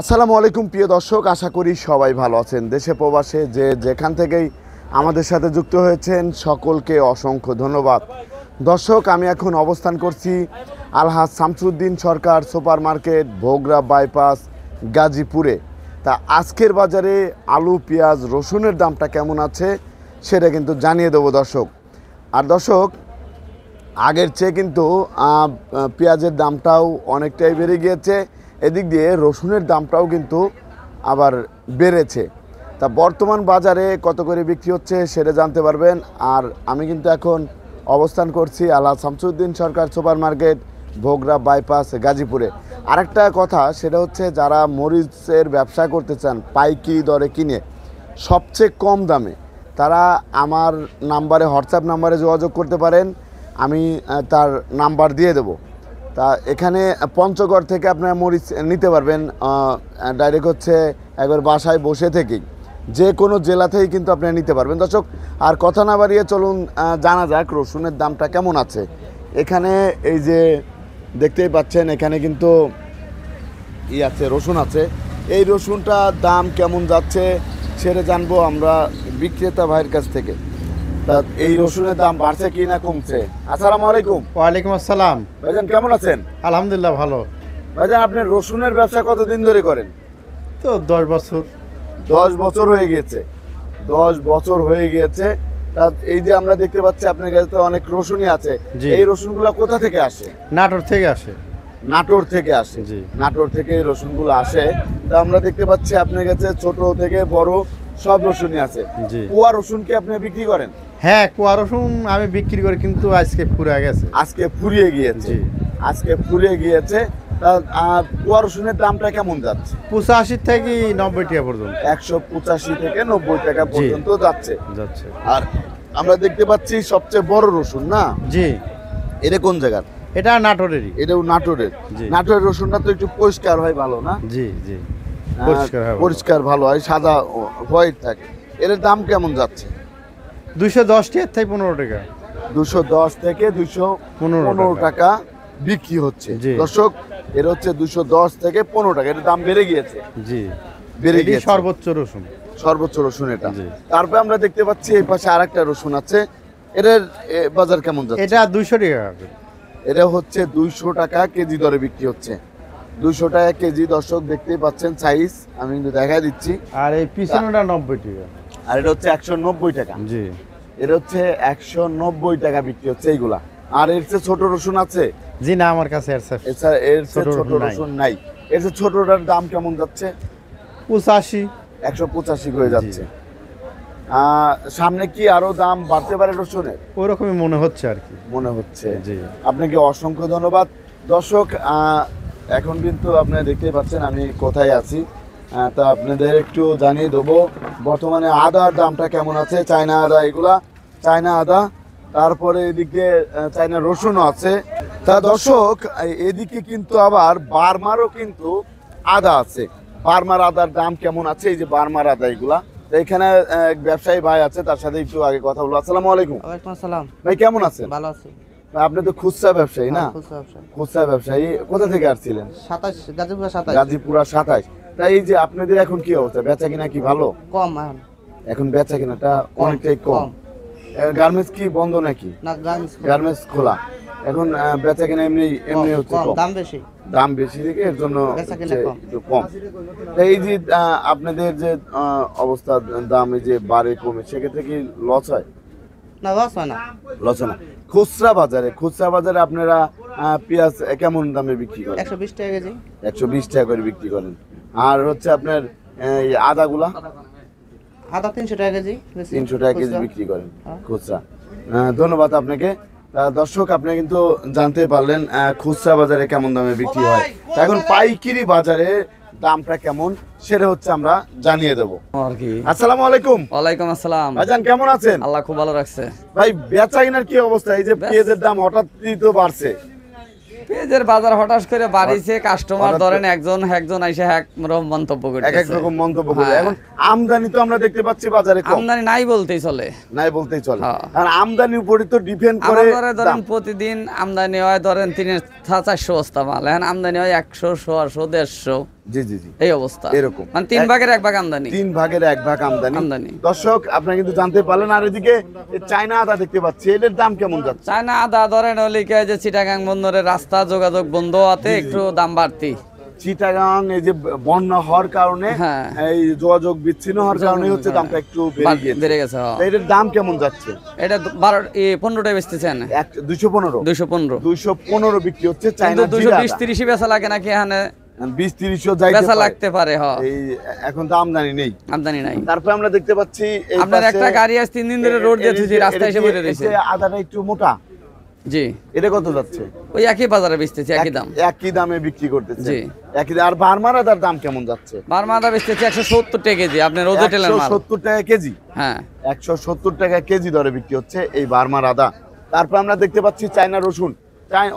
আসসালামু আলাইকুম প্রিয় দর্শক, আশা করি সবাই ভালো আছেন। দেশে প্রবাসে যে যেখান থেকেই আমাদের সাথে যুক্ত হয়েছেন সকলকে অসংখ্য ধন্যবাদ। দর্শক, আমি এখন অবস্থান করছি আলহাজ শামসুদ্দিন সরকার সুপার মার্কেট, ভোগড়া বাইপাস, গাজীপুরে। তা আজকের বাজারে আলু, পেঁয়াজ, রসুনের দামটা কেমন আছে সেটা কিন্তু জানিয়ে দেবো দর্শক। আর দর্শক, আগের চেয়ে কিন্তু পেঁয়াজের দামটাও অনেকটাই বেড়ে গিয়েছে, এদিক দিয়ে রসুনের দামটাও কিন্তু আবার বেড়েছে। তা বর্তমান বাজারে কত করে বিক্রি হচ্ছে সেটা জানতে পারবেন। আর আমি কিন্তু এখন অবস্থান করছি আলহাজ শামসুদ্দিন সরকার সুপার মার্কেট, ভোগড়া বাইপাস, গাজীপুরে। আরেকটা কথা, সেটা হচ্ছে যারা মরিচের ব্যবসা করতে চান পাইকারি দরে কিনে সবচেয়ে কম দামে, তারা আমার নাম্বারে, হোয়াটসঅ্যাপ নাম্বারে যোগাযোগ করতে পারেন। আমি তার নাম্বার দিয়ে দেব। তা এখানে পঞ্চগড় থেকে আপনারা মরিচ নিতে পারবেন ডাইরেক্ট, হচ্ছে একবার বাসায় বসে থেকেই, যে কোনো জেলাতেই কিন্তু আপনারা নিতে পারবেন দর্শক। আর কথা না বাড়িয়ে চলুন জানা যাক রসুনের দামটা কেমন আছে। এখানে এই যে দেখতেই পাচ্ছেন, এখানে কিন্তু আছে, রসুন আছে। এই রসুনটার দাম কেমন যাচ্ছে সেটা জানবো আমরা বিক্রেতা ভাইয়ের কাছ থেকে। তা এই রসুনের দাম বাড়ছে কি না কমছে? আসসালামু আলাইকুম। ওয়ালাইকুম আসসালাম। ভাইজান কেমন আছেন? আলহামদুলিল্লাহ ভালো। ভাইজান, আপনি রসুনের ব্যবসা কতদিন ধরে করেন? তো 10 বছর। 10 বছর হয়ে গিয়েছে। 10 বছর হয়ে গিয়েছে। তা এই যে আমরা দেখতে পাচ্ছি আপনার কাছে তো অনেক রসুনই আছে, এই রসুনগুলো কোথা থেকে আসে? নাটোর থেকে আসে। নাটোর থেকে আসে। জি। নাটোর থেকে এই রসুনগুলো আসে। তা আমরা দেখতে পাচ্ছি আপনার কাছে ছোট থেকে বড় সব রসুনই আছে। জি। কুয়া রসুন কি আপনি বিক্রি করেন? হ্যাঁ, কুয়া রসুন আমি বিক্রি করি, কিন্তু আজকে ফুরিয়ে গেছে। আজকে ফুরিয়ে গিয়েছে। জি। আজকে ফুরিয়ে গিয়েছে। তা কুয়া রসুনের দামটা কেমন যাচ্ছে? 85 থেকে 90 টাকা পর্যন্ত। 185 থেকে 90 টাকা পর্যন্ত যাচ্ছে। আর আমরা দেখতে পাচ্ছি সবচেয়ে বড় রসুন, না? জি। এটা কোন জায়গার? এটা নাটোরেরই। এটাও নাটোরের। জি। নাটোরের রসুনটা তো একটু পরিষ্কার হয়, ভালো না? জি জি, পরিষ্কার হয়, পরিষ্কার ভালো হয়, সাদা হোয়াইট থাকে। এর দাম কেমন যাচ্ছে? 210 টাকা থেকে 15 টাকা। 210 থেকে 215 টাকা বিক্রি হচ্ছে। জি। দর্শক, এর হচ্ছে 210 থেকে 15 টাকা। এর দাম বেড়ে গিয়েছে। জি, বেড়ে গিয়েছে। সর্বোচ্চ রসুন। সর্বোচ্চ রসুন এটা। জি। তারপরে আমরা দেখতে পাচ্ছি এই পাশে আরেকটা রসুন আছে। এটার বাজার কেমন যাচ্ছে? এটা 200 টাকা। এটা হচ্ছে 200 টাকা কেজি দরে বিক্রি হচ্ছে। 200 টাকা কেজি। দর্শক দেখতেই পাচ্ছেন সাইজ, আমি কিন্তু দেখাই দিচ্ছি। আর এই পিছনেটা 90 টাকা। আর এটা হচ্ছে 190 টাকা। জি। এটা হচ্ছে 190 টাকা বিক্রি হচ্ছে এইগুলা। আর এর চেয়ে ছোট রসুন আছে? জি না, আমার কাছে এর চেয়ে ছোট রসুন নাই। এর চেয়ে ছোটটার দাম কেমন যাচ্ছে? 85। 185 হয়ে যাচ্ছে। সামনে কি আরো দাম বাড়তে পারে রসুনের? ওরকমই মনে হচ্ছে আর কি। মনে হচ্ছে। জি। আপনাকে অসংখ্য ধন্যবাদ। দর্শক, এখন কিন্তু আপনারা দেখতেই পাচ্ছেন আমি কোথায় আছি। তা আপনাদের একটু জানিয়ে দেবো বর্তমানে আদার দামটা কেমন আছে। চায়না আদা, এগুলা চায়না আদা। তারপরে এদিকে চায়না রসুনও আছে। তা দর্শক, এদিকে কিন্তু আবার বার্মারও কিন্তু আদা আছে। বার্মার আদার দাম কেমন আছে? এই যে বার্মার আদা, এগুলা। তো এখানে এক ব্যবসায়ী ভাই আছে, তার সাথে একটু আগে কথা বলবো। আসসালামু আলাইকুম। ওয়ালাইকুম আসসালাম। ভাই কেমন আছেন? ভালো আছি। আপনি তো খুচরা ব্যবসায়ী, না? খুচরা ব্যবসা। খুচরা ব্যবসায়ী। কোথা থেকে আসছিলেন? 27, গাজীপুর 27। গাজীপুরা 27। তাই এই যে আপনাদের এখন কি অবস্থা, বেচা কিনা কি ভালো? কম এখন। এখন বেচা কিনাটা অনেকটাই কম। গার্মেন্টস কি বন্ধ নাকি? না, গার্মেন্টস খোলা। এখন বেচা কিনা এমনি হচ্ছে কম, কম। দাম বেশি। দাম বেশি দেখে এর জন্য বেচা কিনা কম। একটু কম। তাই এই যে আপনাদের যে অবস্থা, দাম এই যে বাড়ে কমে, সেক্ষেত্রে কি লস হয়? না, লস হয় না। লস হয় না। খুচরা বাজারে আপনারা পেঁয়াজ কেমন দামে বিক্রি করেন? 120 টাকা কেজি। 120 টাকা করে বিক্রি করেন। আর হচ্ছে আপনার এই আদাগুলা? আদা 300 টাকা কেজি। 300 টাকা কেজি বিক্রি করেন খুচরা। ধন্যবাদ আপনাকে। দর্শক, আপনি কিন্তু জানতে পারলেন খুচরা বাজারে কেমন দামে বিক্রি হয়। এখন পাইকারি বাজারে দামটা কেমন সেটা হচ্ছে আমরা জানিয়ে দেবো আর কি। আসসালামু আলাইকুম। ওয়ালাইকুম আসসালাম। ভাইজান কেমন আছেন? আল্লাহ খুব ভালো রাখছে। ভাই, বেচা কিনার কি অবস্থা? এই যে পেঁয়াজের দাম হঠাৎই তো বাড়ছে। পেঁয়াজের বাজার হঠাৎ করে বাড়িছে, কাস্টমার ধরেন একজন আইসে এক রকম মন্তব্য এক করতেছে। রকম মন্তব্য করে। হ্যাঁ। এখন আমদানি তো আমরা দেখতে পাচ্ছি বাজারে কম। আমদানি নাই বলতেই চলে। নাই বলতেই চলে। হ্যাঁ। আর আমদানির উপরে তো ডিপেন্ড করে আমার ধরেন দাম। প্রতিদিন আমদানি হয় ধরেন 300-400 বস্তা মাল, এখন আমদানি হয় 100, 150, 150। জি জি জি এই অবস্থা এরকম। মানে 3 ভাগের 1 ভাগ আমদানি। 3 ভাগের 1 ভাগ আমদানি। আমদানি। দর্শক আপনারা কিন্তু জানতে পারলেন। আর এদিকে এই চায়না আদা দেখতে পাচ্ছি, এটার দাম কেমন যাচ্ছে? চায়না আদা ধরেন ওলিকে যে চিটাগাং বন্দরের রাস্তা যোগাযোগ বন্ধ আছে, একটু দাম বাড়তি। চিটাগাং এই যে বন্যা হওয়ার কারণে হ্যাঁ। এই যোগাযোগ বিচ্ছিন্ন হওয়ার কারণে হচ্ছে দামটা একটু বেড়ে গেছে, হ্যাঁ। তা এটার দাম কেমন যাচ্ছে? এটা 15টায় বেচতেছেন। 215 215 215 বিক্রি হচ্ছে কিন্তু চায়না জিরা 220-30 বেচা লাগে নাকি এখানে? 20-30 যাইতে বেচা পারে। লাগতে পারে, হ্যাঁ। এই এখন তো আমদানি নেই। আমদানি নাই। তারপরে আমরা দেখতে পাচ্ছি এই আপনার পাশে একটা গাড়ি আজ 3 দিন ধরে রোড দিয়েছে, রাস্তায় এসে পড়ে রয়েছে। আদাটা একটু মোটা, জি এটা কত যাচ্ছে? ওই একই বাজারে বেচতেছে, একই দাম। একই দামে বিক্রি করতেছে। জি। একই আর বার্মার আদার দাম কেমন যাচ্ছে? বার্মা আদা বেচতেছে 170 টাকা কেজি, আপনার রোদে টেলের মাল। 170 টাকা কেজি। হ্যাঁ 170 টাকা কেজি দরে বিক্রি হচ্ছে এই বার্মার আদা। তারপর আমরা দেখতে পাচ্ছি চায়না রসুন।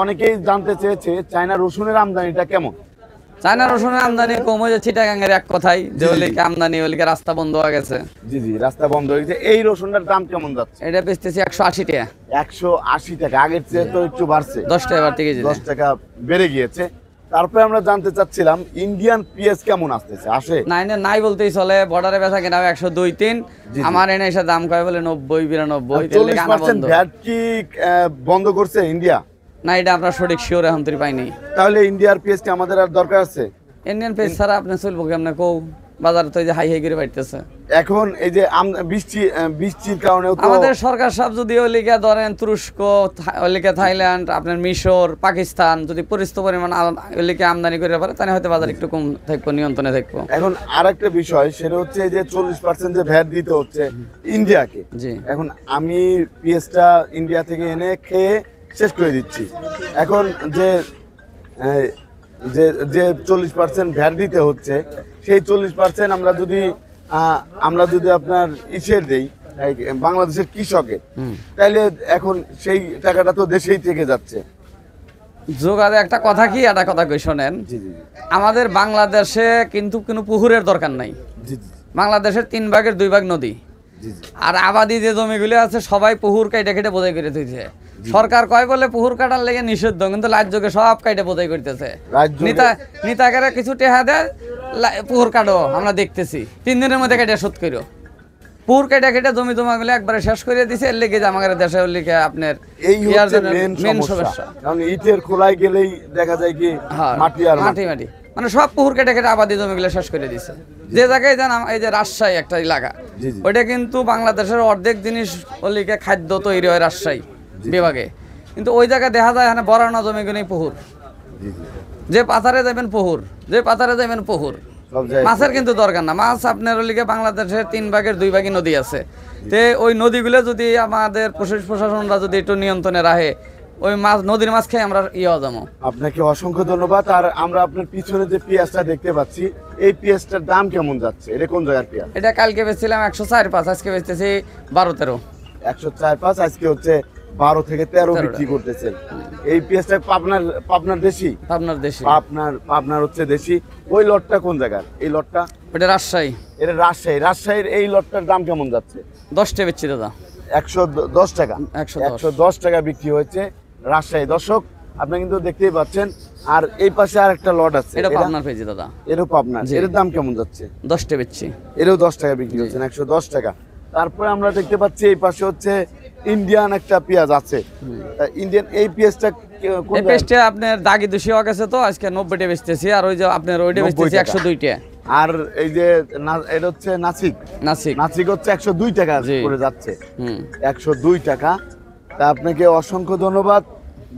অনেকেই জানতে চেয়েছে চায়না রসুনের আমদানিটা কেমন? চায়না রসুনের আমদানি কম হয়েছে চিটাগাংয়ের, এক কথাই যে ওলিকে আমদানি, ওলিকে রাস্তা বন্ধ হয়ে গেছে। জি জি রাস্তা বন্ধ হয়ে গেছে। এই রসুনটার দাম কেমন যাচ্ছে? এটা বেচতেছি 180 টাকা। 180 টাকা, আগের চেয়ে তো একটু বাড়ছে, 10 টাকা বাড়তি কেজি। 10 টাকা বেড়ে গিয়েছে। তারপরে আমরা জানতে চাচ্ছিলাম ইন্ডিয়ান পেঁয়াজ কেমন আসতেছে, আসে? নাই বলতেই চলে, বর্ডারে বেচা কিনা 102-3। জি। আমার এনে এসে দাম কয় বলে 90-92। 40% ভ্যাট কি বন্ধ করছে ইন্ডিয়া? না, এটা আপনার সঠিক শিওর এখন তৈরি পাইনি। তাহলে ইন্ডিয়ার পেঁয়াজ কি আমাদের আর দরকার আছে? ইন্ডিয়ান পেজ ছাড়া আপনি চলবো কেমনে কৌ? বাজারে তো এই যে হাই করে বাড়তেছে। এখন এই যে বৃষ্টির কারণেও তো আমাদের সরকার সব যদি ওলিকা ধরেন তুরস্ক, ওলিকা থাইল্যান্ড, আপনার মিশর, পাকিস্তান যদি পরিস্থিত পরিমাণ ওলিকা আমদানি করে পারে, তাহলে হয়তো বাজার একটু কম থাকবো, নিয়ন্ত্রণে থাকবো। এখন আরেকটা বিষয়, সেটা হচ্ছে যে 40% যে ভ্যাট দিতে হচ্ছে ইন্ডিয়াকে। জি। এখন আমি পেঁয়াজটা ইন্ডিয়া থেকে এনে খেয়ে শেষ করে দিচ্ছি। এখন যে যে যে 40% ভ্যাট দিতে হচ্ছে, সেই 40% আমরা যদি আপনার ইসের দেই বাংলাদেশের কৃষকের, তাহলে এখন সেই টাকাটা তো দেশেই থেকে যাচ্ছে। যোগাতে একটা কথা কি, একটা কথা কই শোনেন। জি জি আমাদের বাংলাদেশে কিন্তু কোনো পুকুরের দরকার নাই। জি জি বাংলাদেশের 3 ভাগের 2 ভাগ নদী। জি জি আর আবাদি যে জমিগুলো আছে সবাই পুকুর কাইটে কেটে বোঝাই করে দিয়েছে। সরকার কয় বলে পুকুর কাটার লেগে নিষিদ্ধ, কিন্তু রাজ্যকে সব কাইটে বোঝাই করতেছে। নিতাকারে কিছু টেহা দেয়, পুকুর কাটো, আমরা দেখতেছি 3 দিনের মধ্যে কেটে শোধ করো। পুকুর কেটে কেটে জমি জমাগুলো একবারে শেষ করে দিছে, এর লেগে যে আমাদের দেশে লিখে আপনার এই হচ্ছে মেন সমস্যা। সমস্যা। কারণ ইটের খোলায় গেলেই দেখা যায় কি হ্যাঁ, মাটি আর মাটি মানে সব পুকুর কেটে কেটে আবাদি জমিগুলো শেষ করে দিছে। যে জায়গায় যান, এই যে রাজশাহী একটা এলাকা, জি, জি। ওইটা কিন্তু বাংলাদেশের অর্ধেক জিনিস ওলিকে খাদ্য তৈরি হয় রাজশাহী বিভাগে, কিন্তু ওই জায়গায় দেখা যায় এখানে বরানা জমিগুলোই পুকুর। জি জি যে পাথারে যাবেন পুকুর, যে পাথারে যাবেন পুকুর। সব জায়গায় মাছের কিন্তু দরকার না, মাছ আপনার ওলিকে বাংলাদেশের 3 ভাগের 2 ভাগই নদী আছে। তে ওই নদীগুলো যদি আমাদের প্রশাসনরা যদি একটু নিয়ন্ত্রণে রাখে, ওই মাছ, নদীর মাছ খেয়ে আমরা যাবো। আপনাকে অসংখ্য ধন্যবাদ। আর আমরা আপনার পিছনে যে পেঁয়াজটা দেখতে পাচ্ছি, এই পেঁয়াজটার দাম কেমন যাচ্ছে? এটা কোন জায়গার পেঁয়াজ? এটা কালকে বেচছিলাম 104-5, আজকে বেচতেছি 12-13। 104-5, আজকে হচ্ছে 12 থেকে 13 বিক্রি করতেছেন। এই পেঁয়াজটা পাবনার দেশি? আপনার দেশে পাবনার হচ্ছে দেশি। ওই লটটা কোন জায়গার? এই লটটা ওটা রাজশাহী। এটা রাজশাহীর এই লটটার দাম কেমন যাচ্ছে? 10 টাকা বেচছি দাদা। 110 টাকা। 110 টাকা বিক্রি হয়েছে রাজশাহী। দর্শক আপনি কিন্তু দেখতেই পাচ্ছেন। আর এই পাশে আর একটা লট আছে, এটা পাবনার পেয়েছি দাদা। এরও পাবনার। এর দাম কেমন যাচ্ছে? 10 টাকা বেচছি। এরও 10 টাকা বিক্রি হচ্ছে, 110 টাকা। তারপরে আমরা দেখতে পাচ্ছি এই পাশে হচ্ছে ইন্ডিয়ান একটা পেঁয়াজ আছে। ইন্ডিয়ান এই পেঁয়াজটা এই পেঁয়াজটা আপনার দাগি দোষী হয়ে গেছে, তো আজকে 90 টাকা বেচতেছি। আর ওই যে আপনার ওইটা বেচতেছি 102 টাকা। আর এই যে এটা হচ্ছে নাসিক হচ্ছে 102 টাকা করে যাচ্ছে। 102 টাকা। তা আপনাকে অসংখ্য ধন্যবাদ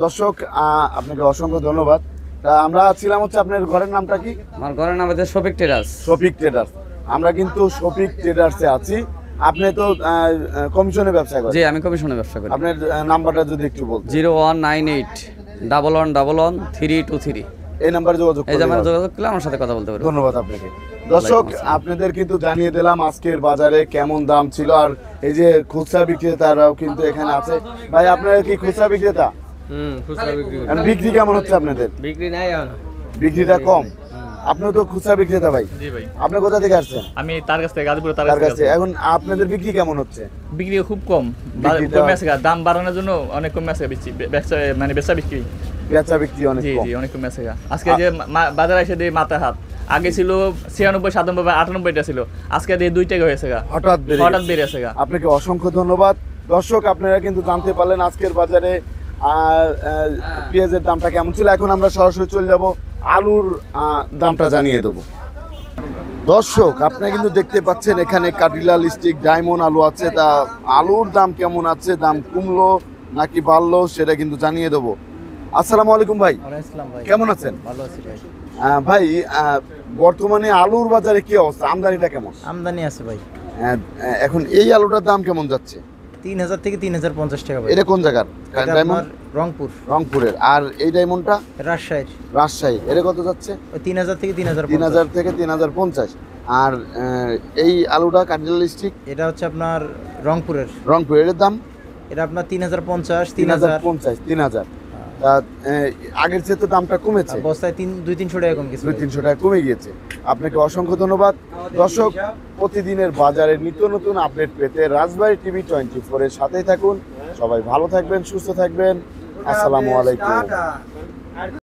দর্শক, আপনাকে অসংখ্য ধন্যবাদ। তা আমরা ছিলাম হচ্ছে, আপনার ঘরের নামটা কি? আমার ঘরের নাম হচ্ছে শফিক ট্রেডার্স। শফিক ট্রেডার্স। আমরা কিন্তু শফিক ট্রেডার্সে আছি। আপনি তো কমিশনে ব্যবসা করেন? জি, আমি কমিশনে ব্যবসা করি। আপনার নাম্বারটা যদি একটু বলতেন। 0198-1111-323। এই নাম্বারে যোগাযোগ এই নাম্বারে যোগাযোগ করলে আমার সাথে কথা বলতে পারবেন। ধন্যবাদ আপনাকে। দর্শক আপনাদের কিন্তু জানিয়ে দিলাম আজকের বাজারে কেমন দাম ছিল। আর এই যে খুচরা বিক্রেতারাও কিন্তু এখানে আছে। ভাই আপনারা কি খুচরা বিক্রেতা? খুচরা বিক্রি করি। বিক্রি কেমন হচ্ছে আপনাদের? বিক্রি নাই এখন। বিক্রিটা কম। আপনিও তো খুচরা বিক্রেতা ভাই? জি ভাই। আপনি কোথা থেকে আসছেন? আমি তার কাছ থেকে গাজীপুর তার তার কাছ কাছে। থেকে। এখন আপনাদের বিক্রি কেমন হচ্ছে? বিক্রি খুব কম। বিক্রিটা- কমে আছে, দাম বাড়ানোর জন্য অনেক কমে আছে বেচা বিক্রি। বেচা বিক্রি অনেক জি কম। জি অনেক কমে আছে। আজকে যে বাজারে এসে দিয়ে মাথা হাত, আগে ছিল 96, 97, 98 ছিল, আজকে দিয়ে 2 টাকা হয়েছে গা, হঠাৎ হঠাৎ বেড়ে গেছে গা। আপনাকে অসংখ্য ধন্যবাদ। দর্শক, আপনারা কিন্তু জানতে পারলেন আজকের বাজারে পেঁয়াজের দামটা কেমন ছিল। এখন আমরা সরাসরি চলে যাব আলুর দামটা জানিয়ে দেবো। দর্শক, আপনারা কিন্তু দেখতে পাচ্ছেন এখানে কাটিলা লিস্টিক ডায়মন্ড আলু আছে। তা আলুর দাম কেমন আছে, দাম কমলো নাকি বাড়লো সেটা কিন্তু জানিয়ে দেবো। আসসালামু আলাইকুম ভাই, কেমন আছেন? ভালো আছি ভাই। ভাই, বর্তমানে আলুর বাজারে কি অবস্থা, আমদানিটা কেমন? আমদানি আছে ভাই, এখন এই আলুটার দাম কেমন যাচ্ছে? 3000 থেকে 3050 টাকা ভাই। এটা কোন জায়গার এটা ডায়মন্ড? আপনার রংপুর, রংপুরের। আর এই ডায়মন্ডটা রাজশাহীর, রাজশাহী। এটা কত যাচ্ছে? ওই 3000 থেকে 3050। 3000 থেকে 3050। আর এই আলুটা কাটিলা লিস্টিক এটা হচ্ছে আপনার রংপুরের, রংপুর, এর দাম এটা আপনার 3050, 3000 3050, 3000। তা আগের চেয়ে তো দামটা কমেছে, বস্তায় 200-300 টাকা কম কিছু। 200-300 টাকা কমে গিয়েছে। আপনাকে অসংখ্য ধন্যবাদ। দর্শক, প্রতিদিনের বাজারে নিত্য নতুন আপডেট পেতে রাজবাড়ী টিভি 24 এর সাথেই থাকুন। সবাই ভালো থাকবেন, সুস্থ থাকবেন। আসসালামু আলাইকুম।